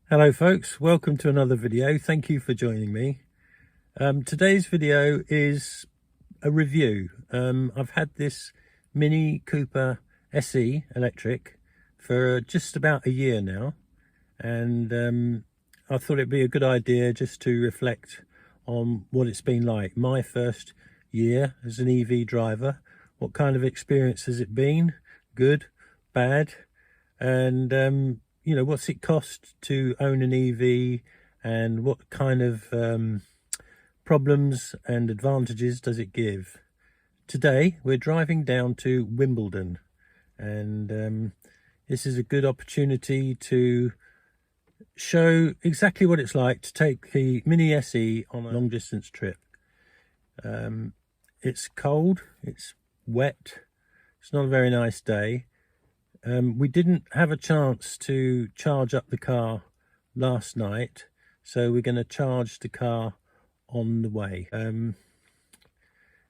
Hello folks, welcome to another video. Thank you for joining me. Today's video is a review. I've had this Mini Cooper SE electric for just about a year now, and I thought it'd be a good idea just to reflect on what it's been like. My first year as an EV driver, what kind of experience has it been? Good, bad, and you know, what's it cost to own an EV, and what kind of problems and advantages does it give? Today we're driving down to Wimbledon, and this is a good opportunity to show exactly what it's like to take the Mini SE on a long distance trip. It's cold, it's wet, it's not a very nice day. We didn't have a chance to charge up the car last night, so we're going to charge the car on the way.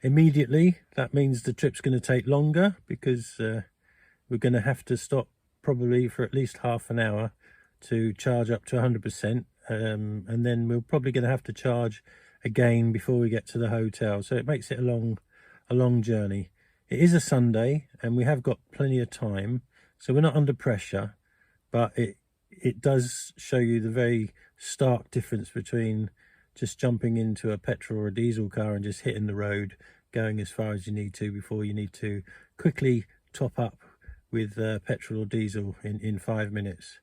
Immediately, that means the trip's going to take longer because we're going to have to stop probably for at least half an hour to charge up to 100%, and then we're probably going to have to charge again before we get to the hotel. So it makes it a long journey. It is a Sunday and we have got plenty of time, so we're not under pressure, but it does show you the very stark difference between just jumping into a petrol or a diesel car and just hitting the road, going as far as you need to before you need to quickly top up with petrol or diesel in 5 minutes.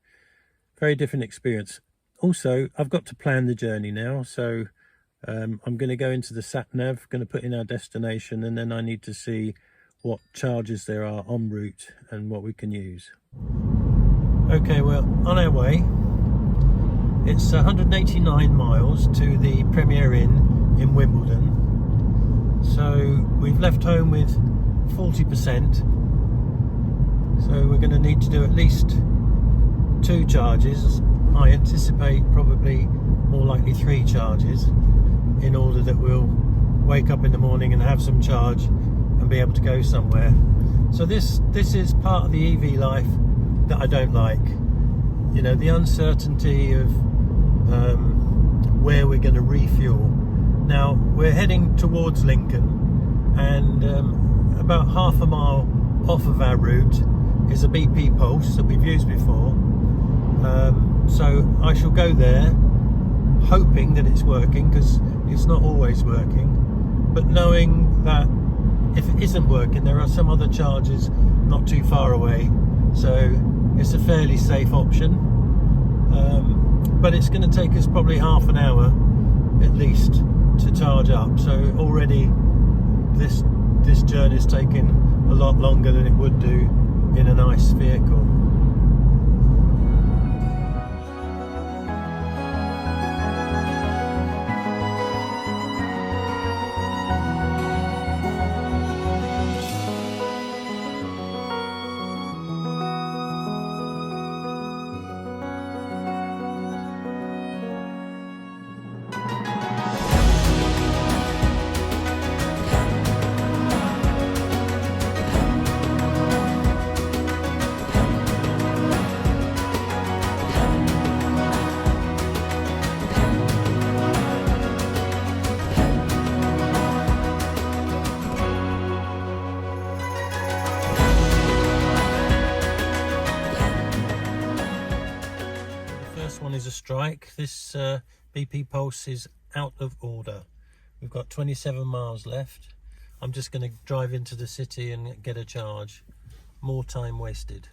Very different experience. Also, I've got to plan the journey now, so I'm going to go into the sat-nav, going to put in our destination, and then I need to see what charges there are en route and what we can use. Okay, we're on our way. It's 189 miles to the Premier Inn in Wimbledon. So we've left home with 40%. So we're going to need to do at least 2 charges. I anticipate probably more likely 3 charges, in order that we'll wake up in the morning and have some charge and be able to go somewhere. So this is part of the EV life that I don't like. You know, the uncertainty of where we're going to refuel. Now we're heading towards Lincoln, and about half a mile off of our route is a BP Pulse that we've used before. So I shall go there hoping that it's working, because it's not always working, but knowing that if it isn't working, there are some other charges not too far away, so it's a fairly safe option. But it's going to take us probably half an hour at least to charge up, so already this journey is taking a lot longer than it would do in a nice vehicle. One is a strike. This BP Pulse is out of order. We've got 27 miles left. I'm just going to drive into the city and get a charge. More time wasted.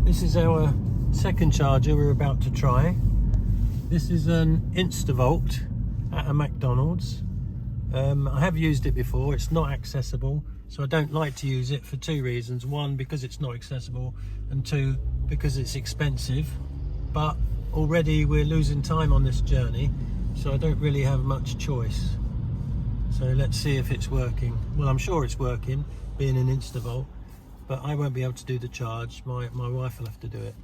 This is our second charger we're about to try. This is an Instavolt at a McDonald's. I have used it before. It's not accessible, so I don't like to use it for 2 reasons. 1, because it's not accessible, and 2, because it's expensive. But already we're losing time on this journey, so I don't really have much choice. So let's see if it's working. Well, I'm sure it's working, being an Instavolt. but I won't be able to do the charge. My wife will have to do it.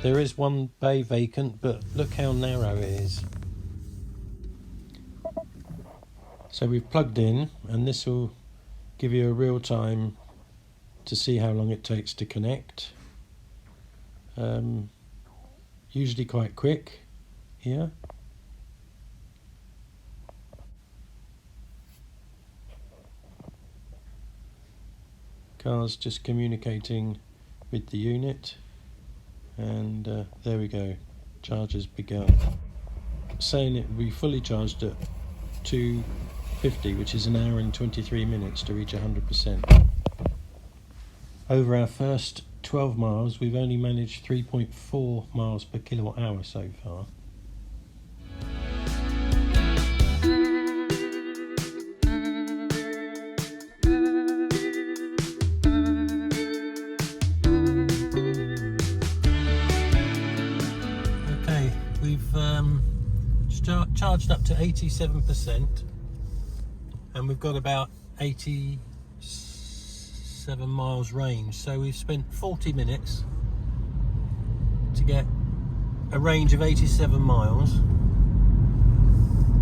There is one bay vacant, but look how narrow it is. So we've plugged in, and this will give you a real time to see how long it takes to connect. Usually quite quick here. Car's just communicating with the unit. And there we go, charge has begun. Saying it will be fully charged at 2:50, which is an hour and 23 minutes to reach 100%. Over our first 12 miles, we've only managed 3.4 miles per kilowatt hour so far. We've charged up to 87%, and we've got about 87 miles range. So we've spent 40 minutes to get a range of 87 miles,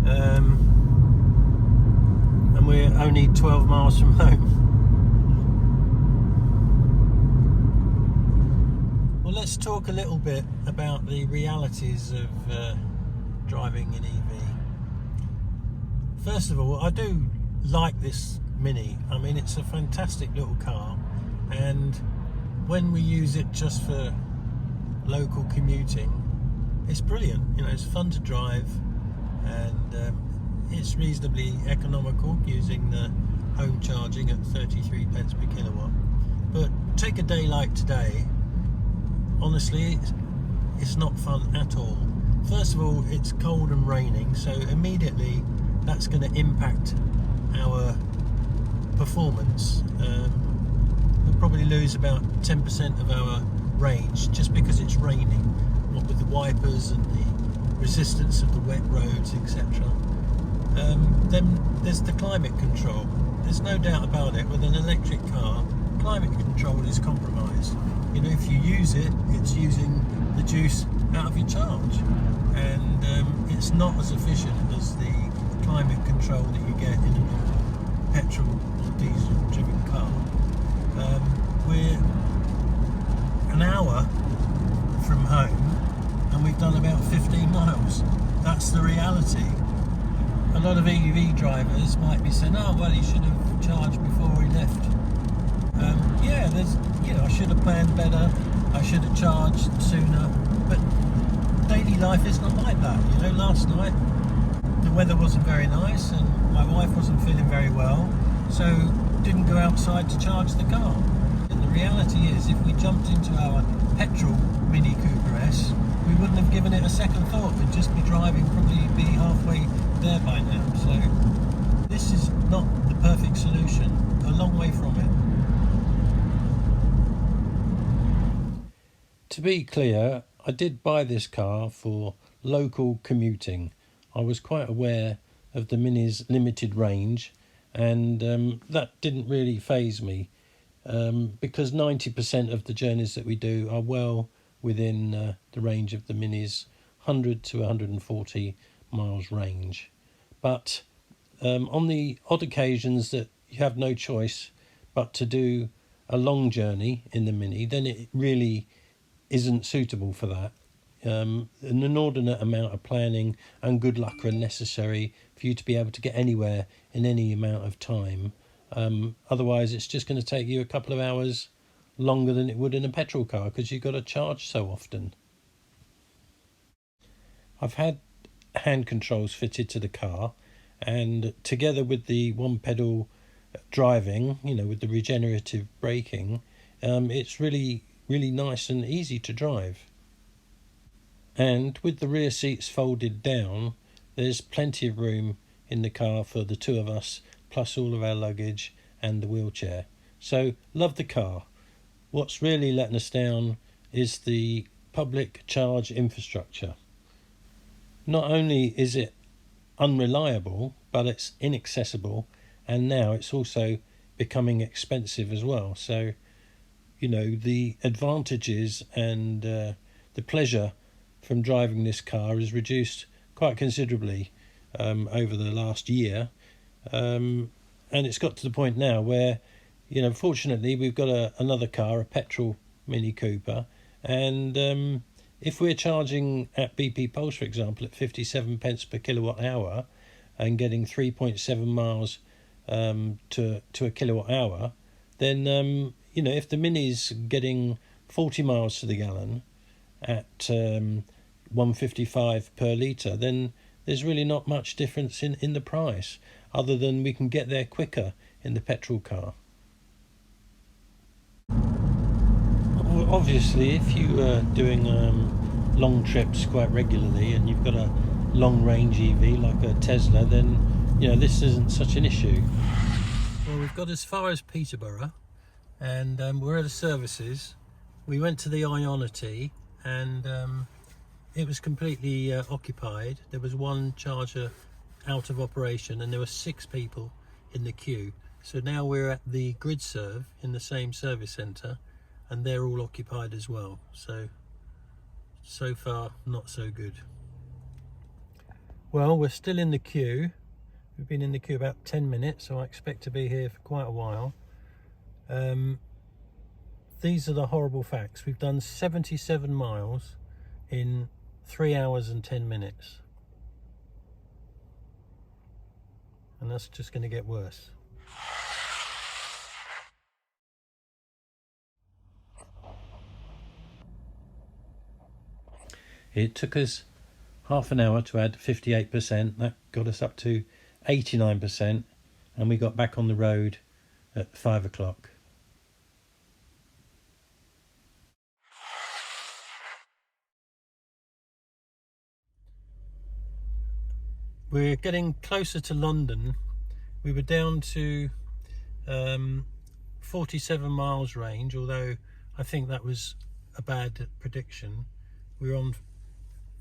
and we're only 12 miles from home. Well, let's talk a little bit about the realities of driving an EV. First of all, I do like this Mini. I mean, it's a fantastic little car, and when we use it just for local commuting, it's brilliant. You know, it's fun to drive, and it's reasonably economical using the home charging at 33 pence per kilowatt. But take a day like today, honestly, it's not fun at all. First of all, it's cold and raining, so immediately that's going to impact our performance. We'll probably lose about 10% of our range just because it's raining, what with the wipers and the resistance of the wet roads, etc. Then there's the climate control. There's no doubt about it, with an electric car, climate control is compromised. You know, if you use it, it's using the juice out of your charge, and it's not as efficient as the climate control that you get in a normal petrol or diesel driven car. We're an hour from home and we've done about 15 miles. That's the reality. A lot of EV drivers might be saying, oh well, he should have charged before he left. Yeah, I should have planned better, I should have charged sooner, but daily life is not like that. You know, last night the weather wasn't very nice and my wife wasn't feeling very well, so didn't go outside to charge the car. And the reality is, if we jumped into our petrol Mini Cooper S, we wouldn't have given it a second thought. We'd just be driving, probably be halfway there by now. So this is not the perfect solution, a long way from it. To be clear, I did buy this car for local commuting. I was quite aware of the Mini's limited range, and that didn't really faze me, because 90% of the journeys that we do are well within the range of the Mini's 100 to 140 miles range. But on the odd occasions that you have no choice but to do a long journey in the Mini, then it really isn't suitable for that. An inordinate amount of planning and good luck are necessary for you to be able to get anywhere in any amount of time. Otherwise, it's just going to take you a couple of hours longer than it would in a petrol car, because you've got to charge so often. I've had hand controls fitted to the car, and together with the one pedal driving, you know, with the regenerative braking, it's really nice and easy to drive. And with the rear seats folded down, there's plenty of room in the car for the two of us, plus all of our luggage and the wheelchair. So, love the car. What's really letting us down is the public charge infrastructure. Not only is it unreliable, but it's inaccessible, and now it's also becoming expensive as well. So, you know, the advantages and the pleasure from driving this car is reduced quite considerably over the last year, and it's got to the point now where, you know, fortunately we've got another car, a petrol Mini Cooper, and if we're charging at BP Pulse, for example, at 57 pence per kilowatt hour and getting 3.7 miles to a kilowatt hour, then you know, if the Mini's getting 40 miles to the gallon at 155 per litre, then there's really not much difference in the price, other than we can get there quicker in the petrol car. Obviously, if you are doing long trips quite regularly and you've got a long range EV like a Tesla, then, you know, this isn't such an issue. Well, we've got as far as Peterborough, and we're at the services. We went to the Ionity, and it was completely occupied. There was one charger out of operation, and there were 6 people in the queue. So now we're at the GridServe in the same service centre, and they're all occupied as well. So far, not so good. Well, we're still in the queue. We've been in the queue about 10 minutes, so I expect to be here for quite a while. These are the horrible facts. We've done 77 miles in 3 hours and 10 minutes. And that's just going to get worse. It took us half an hour to add 58%. That got us up to 89%, and we got back on the road at 5 o'clock. We're getting closer to London. We were down to 47 miles range, although I think that was a bad prediction. We're on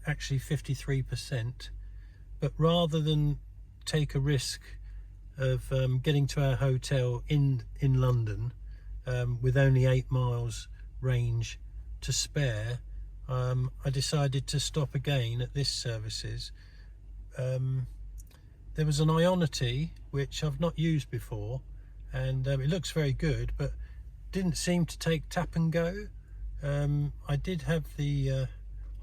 actually 53%, but rather than take a risk of getting to our hotel in London with only 8 miles range to spare, I decided to stop again at this services. There was an Ionity which I've not used before, and it looks very good, but didn't seem to take tap and go. I did have the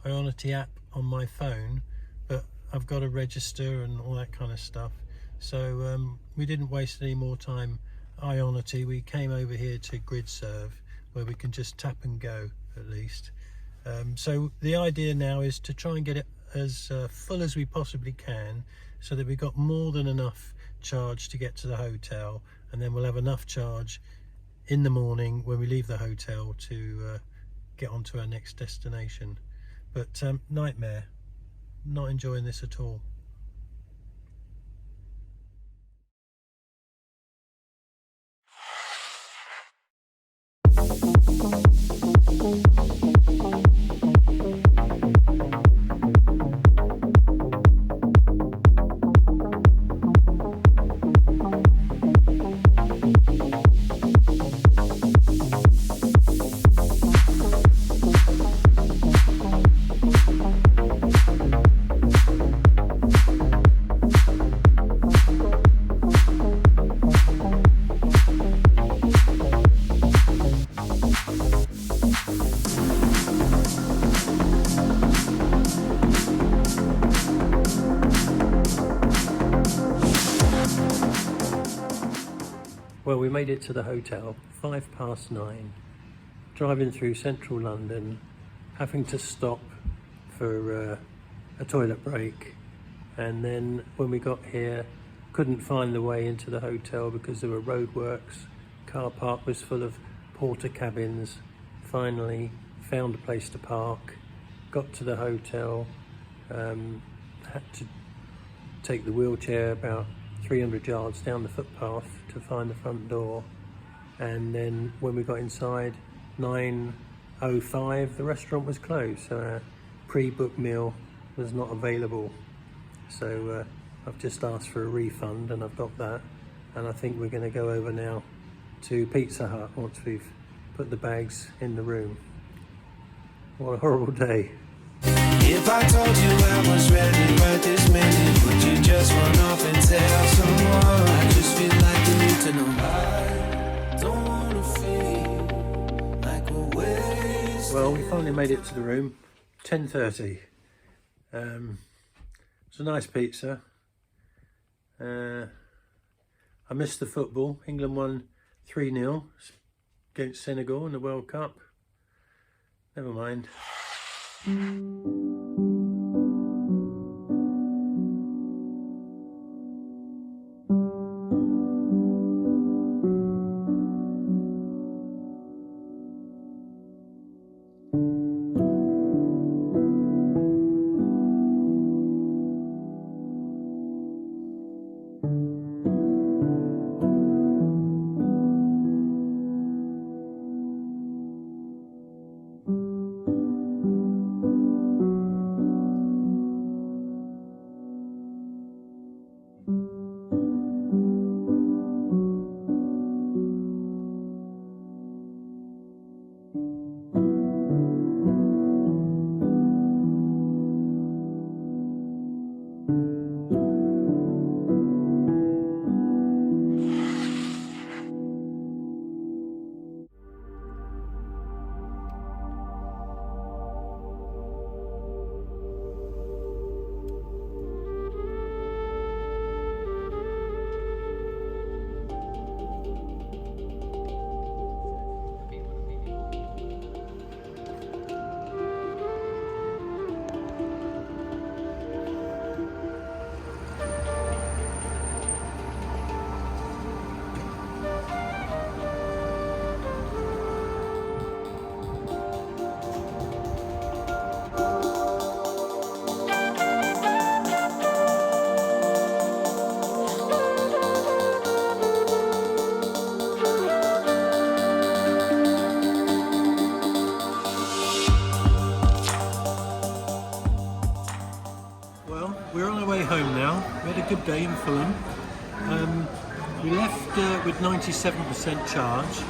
Ionity app on my phone, but I've got to register and all that kind of stuff, so we didn't waste any more time Ionity. We came over here to GridServe, where we can just tap and go at least. So the idea now is to try and get it as full as we possibly can, so that we've got more than enough charge to get to the hotel, and then we'll have enough charge in the morning when we leave the hotel to get on to our next destination. But nightmare, not enjoying this at all. Well, we made it to the hotel, 9:05, driving through central London, having to stop for a toilet break, and then when we got here, couldn't find the way into the hotel because there were roadworks, car park was full of porter cabins. Finally found a place to park, got to the hotel, had to take the wheelchair about 300 yards down the footpath to find the front door, and then when we got inside 9:05 the restaurant was closed, so our pre-booked meal was not available. So I've just asked for a refund and I've got that, and I think we're going to go over now to Pizza Hut once we've put the bags in the room. What a horrible day. If I told you I was ready right this minute, would you just run off and tell someone? I just feel like you need to know. I don't wanna feel like we're wasting. Well, we finally made it to the room. 10:30. It's a nice pizza. I missed the football. England won 3-0 against Senegal in the World Cup. Never mind. We're on our way home now. We had a good day in Fulham. We left with 97% charge,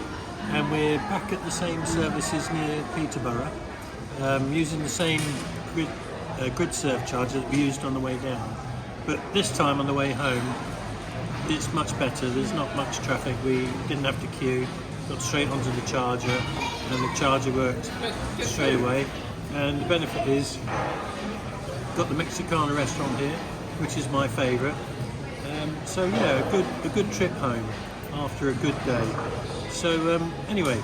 and we're back at the same services near Peterborough, using the same grid surf charge that we used on the way down. But this time on the way home, it's much better. There's not much traffic. We didn't have to queue. Got straight onto the charger, and the charger worked straight away. And the benefit is, got the Mexicana restaurant here, which is my favourite. So yeah, a good trip home after a good day. So anyway,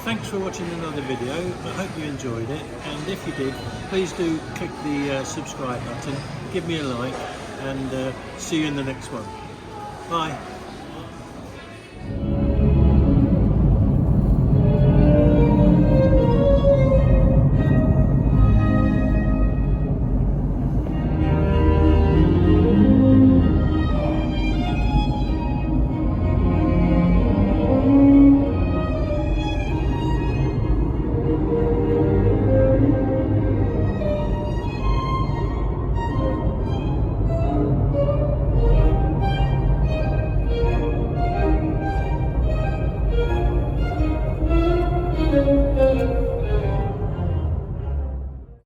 thanks for watching another video. I hope you enjoyed it, and if you did, please do click the subscribe button, give me a like, and see you in the next one. Bye. Thank you.